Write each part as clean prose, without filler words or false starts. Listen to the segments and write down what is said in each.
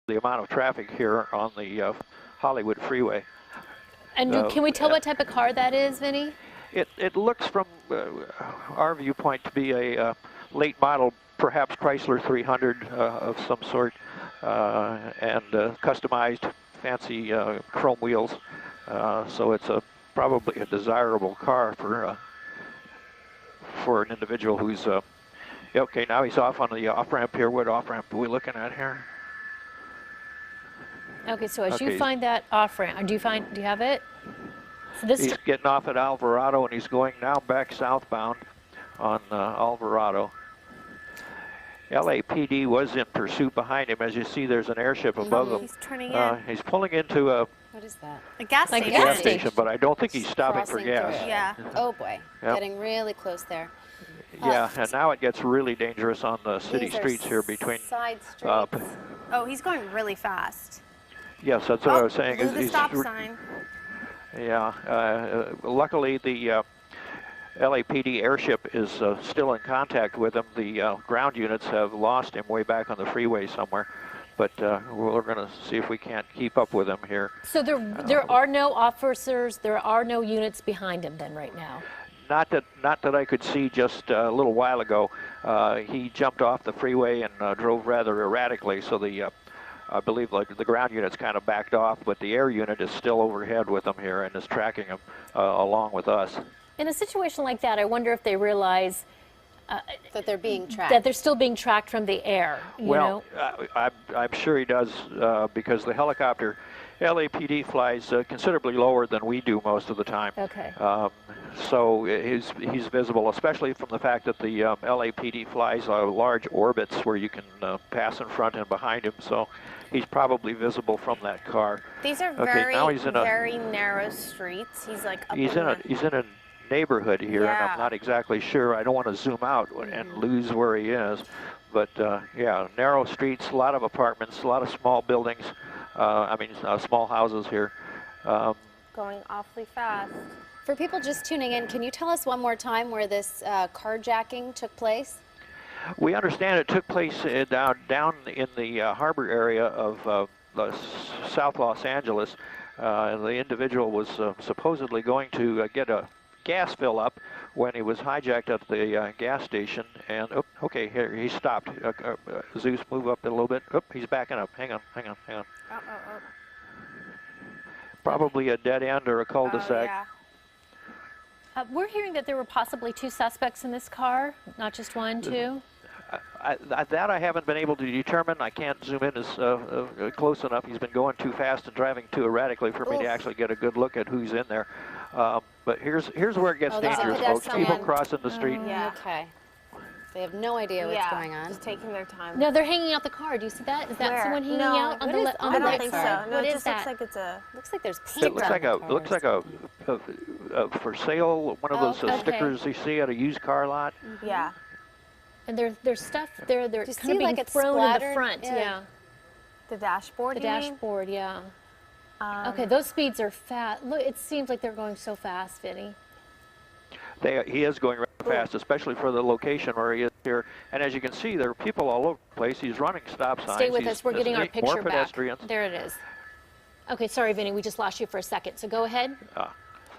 the amount of traffic here on the Hollywood freeway. And can we tell what type of car that is, Vinny? It looks from our viewpoint to be a late model, perhaps Chrysler 300 of some sort, and customized fancy chrome wheels. So it's probably a desirable car for an individual who's okay. Now he's off on the off-ramp here. What off-ramp are we looking at here? Okay, so as you find that off-ramp, do you have it? So this he's getting off at Alvarado, and he's going now back southbound on Alvarado. LAPD was in pursuit behind him. As you see, there's an airship above him. He's turning in. He's pulling into a... What is that? A gas station. Gas station, but I don't think he's stopping for gas. Yeah. Oh boy, getting really close there. Yeah, and now it gets really dangerous on the city streets here between... Side streets. Oh, he's going really fast. Yes, that's what I was saying. Blew the stop sign. Yeah, luckily the LAPD airship is still in contact with him. The ground units have lost him way back on the freeway somewhere, but we're going to see if we can't keep up with him here. So there are no officers, there are no units behind him then right now? Not that I could see just a little while ago. He jumped off the freeway and drove rather erratically, so I believe the ground unit's kind of backed off, but the air unit is still overhead with him here and is tracking him along with us. In a situation like that, I wonder if they realize that they're being tracked. that they're still being tracked from the air. You know? I'm sure he does because the helicopter, LAPD flies considerably lower than we do most of the time. Okay. So he's visible, especially from the fact that the LAPD flies large orbits where you can pass in front and behind him. So he's probably visible from that car. These are very narrow streets. He's like up he's in a neighborhood here, and I'm not exactly sure. I don't want to zoom out and lose where he is. But yeah, narrow streets, a lot of apartments, a lot of small buildings. Small houses here. Going awfully fast. For people just tuning in, can you tell us one more time where this carjacking took place? We understand it took place down in the harbor area of South Los Angeles. The individual was supposedly going to get a gas fill up when he was hijacked at the gas station. And okay, here he stopped. Zeus, move up a little bit. He's backing up. Hang on. Probably a dead end or a cul-de-sac. We're hearing that there were possibly 2 suspects in this car, not just 1, 2. That I haven't been able to determine. I can't zoom in as close enough. He's been going too fast and driving too erratically for me to actually get a good look at who's in there. But here's where it gets dangerous, folks. People crossing the street. Okay. They have no idea what's going on. Just taking their time. No, they're hanging out the car. Do you see that? Is that someone hanging out on the left side? I don't think so. No, What it is just that? looks like it's a... Looks like there's paint. It looks like a for sale, one of those stickers you see at a used car lot. Yeah. And there's stuff there. They're kind of being like it's thrown in the splattered? front. Yeah. The dashboard. The dashboard. Yeah. Okay, those speeds are fast. Look, it seems like they're going so fast, Vinny. He is going really fast, especially for the location where he is here. And as you can see, there are people all over the place. He's running stop signs. Stay with us. We're getting our picture more pedestrians. back. There it is. Okay, sorry, Vinny. We just lost you for a second. So go ahead.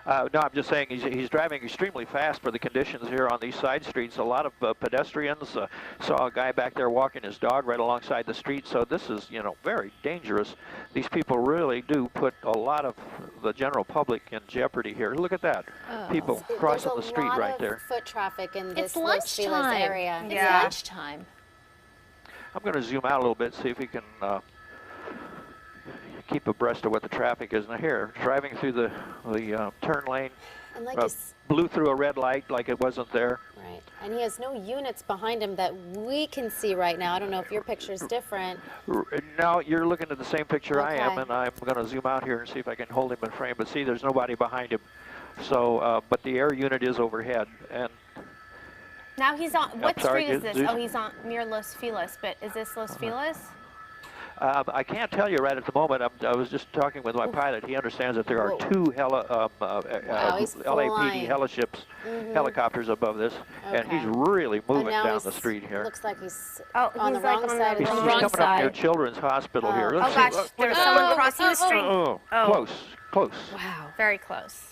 No, I'm just saying he's driving extremely fast for the conditions here on these side streets. A lot of pedestrians. Saw a guy back there walking his dog right alongside the street. So this is, very dangerous. These people really do put a lot of the general public in jeopardy here. Look at that. People crossing the street right there. There's a lot of foot traffic in this It's lunchtime. area. It's lunchtime. I'm going to zoom out a little bit, see if we can keep abreast of what the traffic is. Now here, driving through the turn lane, And like blew through a red light like it wasn't there. Right, and he has no units behind him that we can see right now. I don't know if your picture's different. No, you're looking at the same picture I am, Okay. and I'm going to zoom out here and see if I can hold him in frame. But see, there's nobody behind him. So, but the air unit is overhead, and Now he's on, what sorry, street is this? Zeus? Oh, he's on near Los Feliz, but is this Los Feliz? I can't tell you right at the moment. I was just talking with my pilot. He understands that there are two he's LAPD flying. helicopters above this, and he's really moving down the street here. Looks like he's Oh, on the he's like wrong on side the He's of the wrong road. coming up near side. Children's Hospital here. Oh Let's gosh, see. there's someone crossing the street. Oh, Oh. close. Wow. Very close.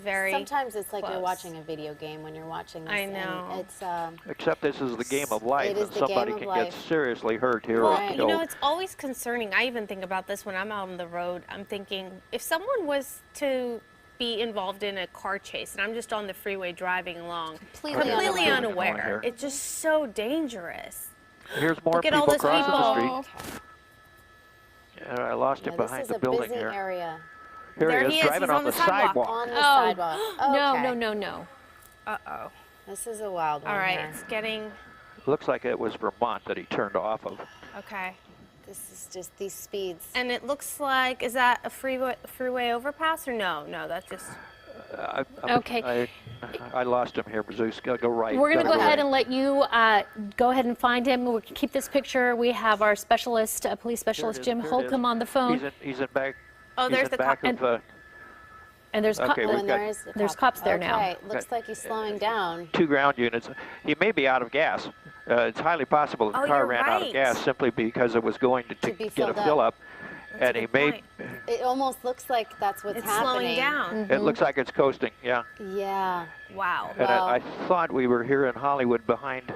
Very Sometimes it's like you're close. watching a video game when you're watching this. I know. And it's Except this is the game of life, It is and the somebody game of can life. get seriously hurt here Well, or you killed. know, it's always concerning. I even think about this when I'm out on the road. I'm thinking, if someone was to be involved in a car chase and I'm just on the freeway driving along, Completely completely unaware. unaware, it's just so dangerous. Here's more Look at all people those crossing the people. street. And I lost him this behind is the a building busy here. area. Here There he he is, is. driving He's on on the the sidewalk. sidewalk. On the Oh. sidewalk. No, Okay. no. Uh-oh. This is a wild one All right, here. it's getting, Looks like it was Vermont that he turned off of. okay. This is just these speeds. And it looks like, is that a freeway overpass or no? No, that's just, Okay. I lost him here, Zeus. Go right. We're going to Gotta go ahead right. and let you go ahead and find him. We'll keep this picture. We have our specialist, police specialist is, Jim here it Holcomb is. on the phone. He's in back. oh, he's there's in the back cop. of And there's Okay, we've and got- there's cops there now. Okay, looks like he's slowing down. two ground units. He may be out of gas. It's highly possible the Oh, car you're ran out of right. gas simply because it was going to be get a filled up. fill up. That's a And he good may, point. It almost looks like that's what's It's happening. slowing down. it looks like it's coasting, yeah. Yeah. Wow. And Well- I thought we were here in Hollywood behind.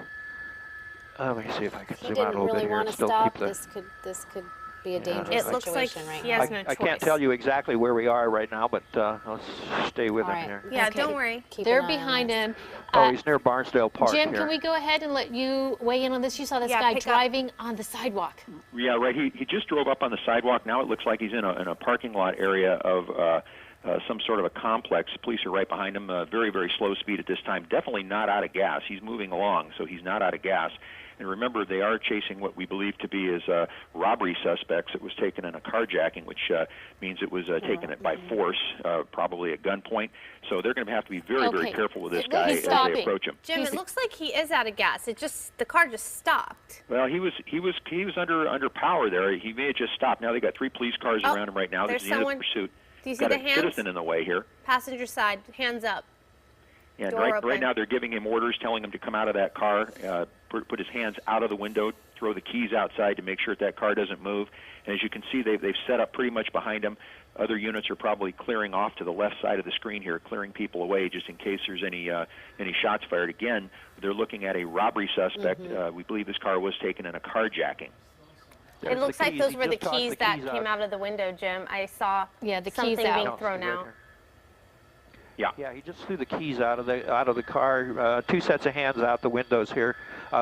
Let me see if I can He zoom out a didn't little really bit here want and to still stop. keep the. This could be a dangerous It looks like situation right he now. has no I can't choice. tell you exactly where we are right now, but let's stay with All him right. here. Yeah, Okay. don't worry. Keep They're an eye on behind this. him. Oh, he's near Barnsdale Park Jim, here. can we go ahead and let you weigh in on this? You saw this Yeah, guy pick up. driving on the sidewalk. Yeah, right. He just drove up on the sidewalk. Now it looks like he's in a parking lot area of some sort of a complex. Police are right behind him. Very, very slow speed at this time. Definitely not out of gas. He's moving along, so he's not out of gas. And remember, they are chasing what we believe to be as robbery suspects. It was taken in a carjacking, which means it was taken by force, probably at gunpoint. So they're going to have to be very, very Okay. careful with this He's guy as stopping. they approach him. Jim, He's- it looks like he is out of gas. The car just stopped. Well, he was under power there. He may have just stopped. Now they got 3 police cars Oh, around him right now. This there's is the end of someone- the pursuit. Do you see Got the a hands? citizen in the way here. Passenger side, hands up. And Door right open. now they're giving him orders, telling him to come out of that car, put his hands out of the window, throw the keys outside to make sure that car doesn't move. And as you can see, they've set up pretty much behind him. Other units are probably clearing off to the left side of the screen here, clearing people away just in case there's any shots fired. Again, they're looking at a robbery suspect. We believe this car was taken in a carjacking. There's It looks the like keys. those He were the just tossed keys that came out of the window, Jim. I saw Yeah, the something keys out. being No, thrown right out. here. Yeah. Yeah, he just threw the keys out of the car. 2 sets of hands out the windows here.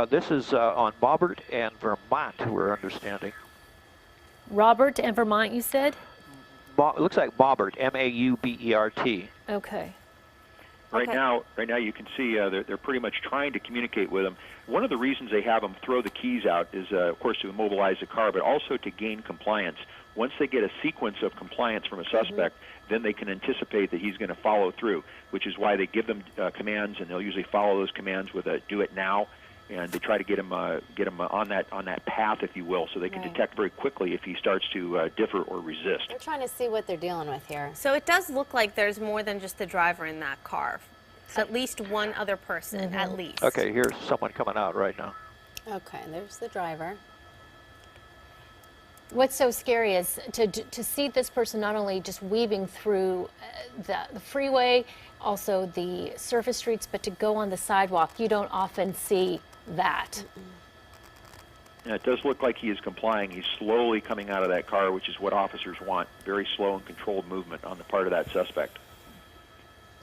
This is on Maubert and Vermont, we're understanding. Robert and Vermont, you said? It looks like Maubert, Maubert. Okay. Right Okay. now you can see they're pretty much trying to communicate with him. One of the reasons they have him throw the keys out is, of course, to immobilize the car, but also to gain compliance. Once they get a sequence of compliance from a suspect, then they can anticipate that he's going to follow through, which is why they give them commands, and they'll usually follow those commands with a "do it now," and they try to get him on that path, if you will, so they can Right. detect very quickly if he starts to differ or resist. They're trying to see what they're dealing with here. So it does look like there's more than just the driver in that car. At least one other person, at least. Okay, here's someone coming out right now. Okay, there's the driver. What's so scary is to see this person not only just weaving through the freeway, also the surface streets, but to go on the sidewalk. You don't often see that. And it does look like he is complying. He's slowly coming out of that car, which is what officers want. Very slow and controlled movement on the part of that suspect.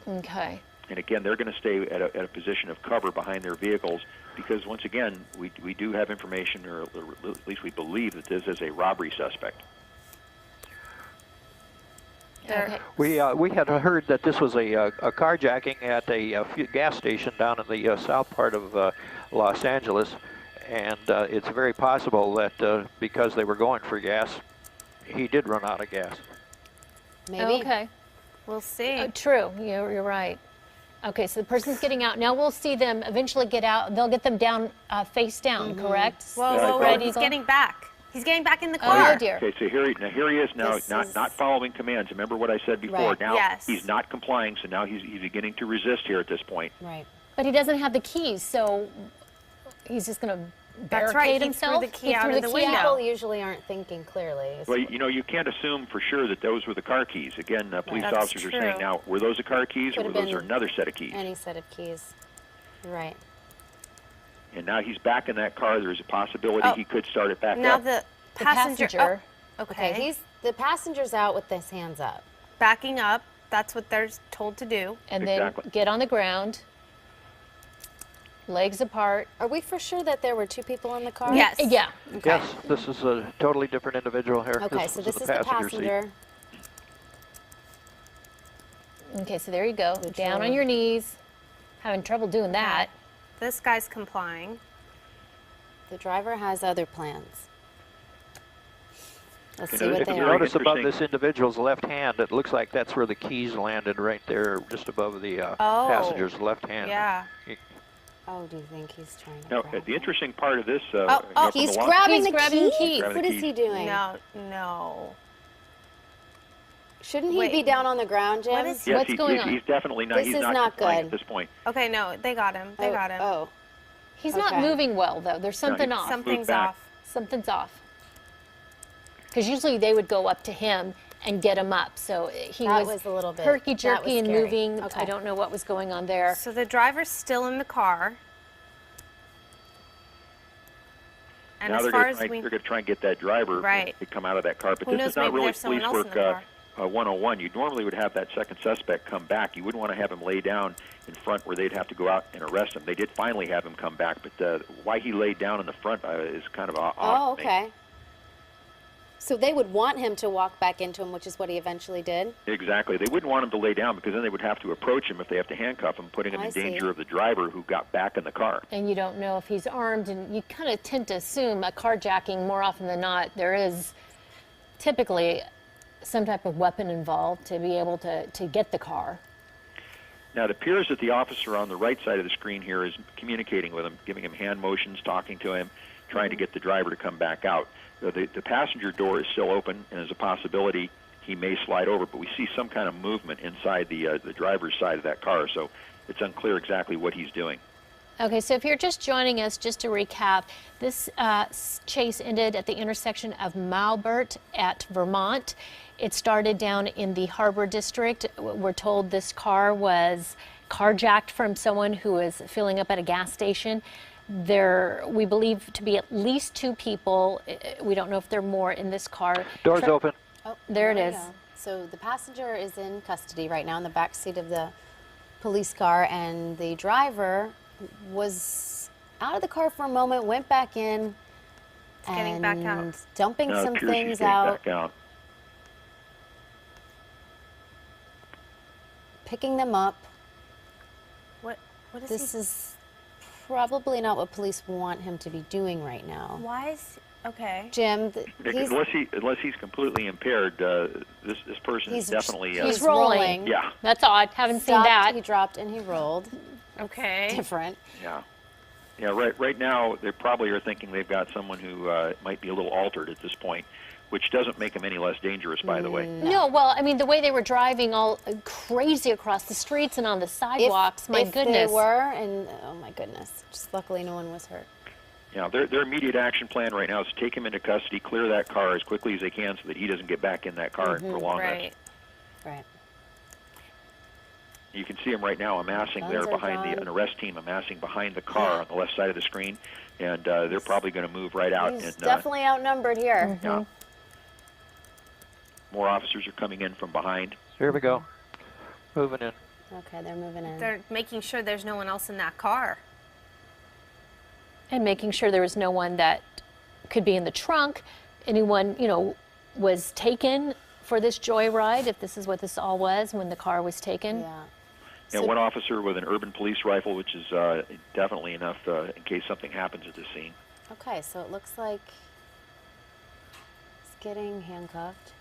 Okay. And again, they're going to stay at a position of cover behind their vehicles because, once again, we do have information, or at least we believe that this is a robbery suspect. Okay. We had heard that this was a carjacking at a gas station down in the south part of Los Angeles, and it's very possible that because they were going for gas, he did run out of gas. Maybe. Okay. We'll see. True. You're right. Okay, so the person's getting out. Now we'll see them eventually get out. They'll get them down, face down, correct? Whoa, Yeah, whoa, I whoa, thought- he's getting back. He's getting back in the car. Oh dear. Okay, so here he is now, This not is- not following commands. Remember what I said before. Right. Now Yes. he's not complying, so now he's beginning to resist here at this point. Right. But he doesn't have the keys, so he's just going to That's barricade right, he threw himself. the key out threw of the window. People usually aren't thinking clearly. Well, you can't assume for sure that those were the car keys. Again, police That's officers are saying true. now, were those the car keys or Could were have those been another set of keys? Any set of keys. Right. And now he's back in that car. There's a possibility Oh. he could start it back Now up. the The passenger. passenger. Oh, Okay, the passenger's out with his hands up. backing up. That's what they're told to do. And Exactly. then get on the ground, legs apart. Are we for sure that there were two people in the car? Yes. Yeah. Okay. Yes, this is a totally different individual here. Okay, so was this in is the passenger seat. passenger. Okay, so there you go. The Down on driver. your knees. Having trouble doing that. This guy's complying. The driver has other plans. Let's You see know, what it's they a You are. very notice above interesting- this individual's left hand, it looks like that's where the keys landed, right there, just above the Oh. passenger's left hand. Yeah. Oh, do you think he's trying to Now, grab the it? interesting part of this, oh, from He's the long- grabbing He's the grabbing keys? keys. Grabbing What the is he keys. doing? No. Shouldn't he Wait. be down on the ground, Jim? What is- Yes, What's going he's, on? he's definitely not. This He's is not not complying good. at this point. Okay, no, they got him. They got him. Oh, He's not Okay. moving well, though. There's something he's- off. Something's back. off. Something's off. Because usually they would go up to him and get him up. So he That was was a little bit- herky that was jerky and scary. moving. Okay. I don't know what was going on there. So the driver's still in the car. And Now as they're far going as to we, try and get that driver Right. to come out of that car. But Who this knows, is not maybe really there's someone police else in work the 101. You normally would have that second suspect come back. You wouldn't want to have him lay down in front where they'd have to go out and arrest him. They did finally have him come back, but why he laid down in the front is kind of odd. oh, to me. okay. So they would want him to walk back into him, which is what he eventually did? Exactly. They wouldn't want him to lay down because then they would have to approach him if they have to handcuff him, putting him I in see. danger of the driver who got back in the car. And you don't know if he's armed. And you kind of tend to assume a carjacking, more often than not, there is typically some type of weapon involved to be able to get the car. Now, it appears that the officer on the right side of the screen here is communicating with him, giving him hand motions, talking to him, trying to get the driver to come back out. The passenger door is still open, and there's a possibility he may slide over, but we see some kind of movement inside the driver's side of that car, so it's unclear exactly what he's doing. Okay, so if you're just joining us, just to recap, this chase ended at the intersection of Malbert at Vermont. It started down in the Harbor District. We're told this car was carjacked from someone who was filling up at a gas station. There, we believe to be at least two people. We don't know if there are more in this car. Doors open. Oh, There it we is. go. So the passenger is in custody right now in the back seat of the police car, and the driver was out of the car for a moment, went back in, getting and back out. dumping Now it some appears he's things getting out, back out. picking them up. what is This he? is probably not what police want him to be doing right now. Why is okay? Jim, he's, Unless he's completely impaired, this person is he's definitely he's he's rolling. rolling. yeah. That's odd. Haven't seen Stopped, that. He dropped and he rolled. Okay. Different. Yeah. Yeah, right now they probably are thinking they've got someone who might be a little altered at this point, which doesn't make him any less dangerous, by the way. No, well, I mean, the way they were driving all crazy across the streets and on the sidewalks, my if goodness. they were, and oh my goodness, just luckily no one was hurt. Yeah, their immediate action plan right now is to take him into custody, clear that car as quickly as they can so that he doesn't get back in that car and prolong Right. this. Right. You can see him right now amassing Guns there are behind drawn. an arrest team amassing behind the car on the left side of the screen, and they're probably going to move right out. He's And definitely outnumbered here. yeah, more officers are coming in from behind. Here we go. Moving in. Okay, they're moving in. They're making sure there's no one else in that car. And making sure there was no one that could be in the trunk. Anyone, was taken for this joyride, if this is what this all was when the car was taken. Yeah. Yeah, So- one officer with an urban police rifle, which is definitely enough in case something happens at the scene. Okay, so it looks like he's getting handcuffed.